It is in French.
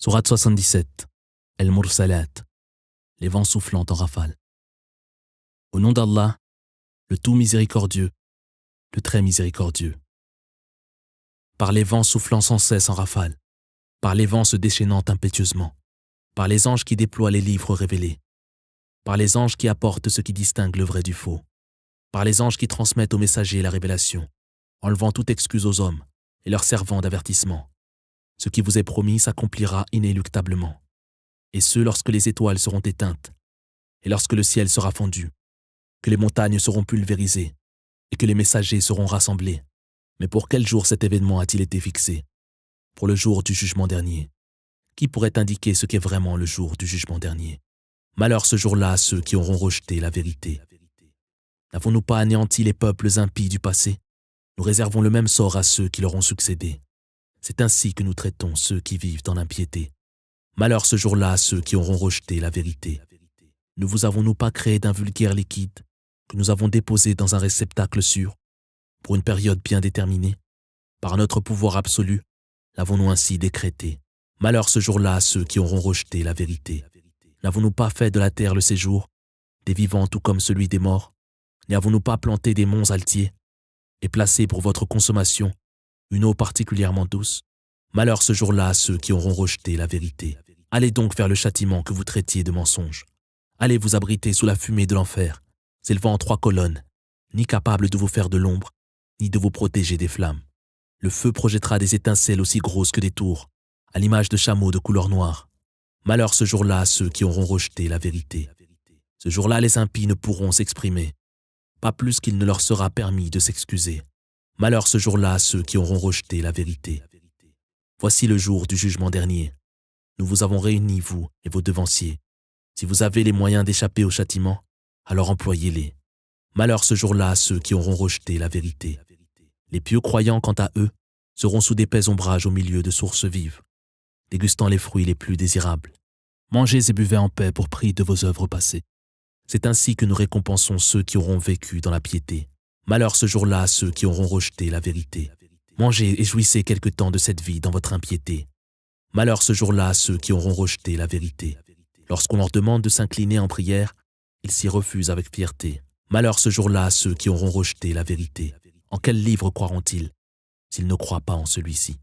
Sourate 77. El-Mursalat. Les vents soufflant en rafale. Au nom d'Allah, le tout miséricordieux, le très miséricordieux. Par les vents soufflant sans cesse en rafale, par les vents se déchaînant impétueusement, par les anges qui déploient les livres révélés, par les anges qui apportent ce qui distingue le vrai du faux, par les anges qui transmettent aux messagers la révélation, enlevant toute excuse aux hommes et leur servant d'avertissement. Ce qui vous est promis s'accomplira inéluctablement. Et ce, lorsque les étoiles seront éteintes, et lorsque le ciel sera fondu, que les montagnes seront pulvérisées, et que les messagers seront rassemblés. Mais pour quel jour cet événement a-t-il été fixé? Pour le jour du jugement dernier. Qui pourrait indiquer ce qu'est vraiment le jour du jugement dernier? Malheur ce jour-là à ceux qui auront rejeté la vérité. N'avons-nous pas anéanti les peuples impies du passé? Nous réservons le même sort à ceux qui leur ont succédé. C'est ainsi que nous traitons ceux qui vivent dans l'impiété. Malheur ce jour-là à ceux qui auront rejeté la vérité. Ne vous avons-nous pas créé d'un vulgaire liquide que nous avons déposé dans un réceptacle sûr, pour une période bien déterminée? Par notre pouvoir absolu, l'avons-nous ainsi décrété. Malheur ce jour-là à ceux qui auront rejeté la vérité. N'avons-nous pas fait de la terre le séjour, des vivants tout comme celui des morts? N'y avons-nous pas planté des monts altiers et placé pour votre consommation une eau particulièrement douce? Malheur ce jour-là à ceux qui auront rejeté la vérité. Allez donc vers le châtiment que vous traitiez de mensonge. Allez vous abriter sous la fumée de l'enfer, s'élevant en 3 colonnes, ni capable de vous faire de l'ombre, ni de vous protéger des flammes. Le feu projettera des étincelles aussi grosses que des tours, à l'image de chameaux de couleur noire. Malheur ce jour-là à ceux qui auront rejeté la vérité. Ce jour-là, les impies ne pourront s'exprimer, pas plus qu'il ne leur sera permis de s'excuser. Malheur ce jour-là à ceux qui auront rejeté la vérité. Voici le jour du jugement dernier. Nous vous avons réunis, vous et vos devanciers. Si vous avez les moyens d'échapper au châtiment, alors employez-les. Malheur ce jour-là à ceux qui auront rejeté la vérité. Les pieux croyants, quant à eux, seront sous d'épais ombrages au milieu de sources vives, dégustant les fruits les plus désirables. Mangez et buvez en paix pour prix de vos œuvres passées. C'est ainsi que nous récompensons ceux qui auront vécu dans la piété. Malheur ce jour-là à ceux qui auront rejeté la vérité. Mangez et jouissez quelque temps de cette vie dans votre impiété. Malheur ce jour-là à ceux qui auront rejeté la vérité. Lorsqu'on leur demande de s'incliner en prière, ils s'y refusent avec fierté. Malheur ce jour-là à ceux qui auront rejeté la vérité. En quel livre croiront-ils s'ils ne croient pas en celui-ci?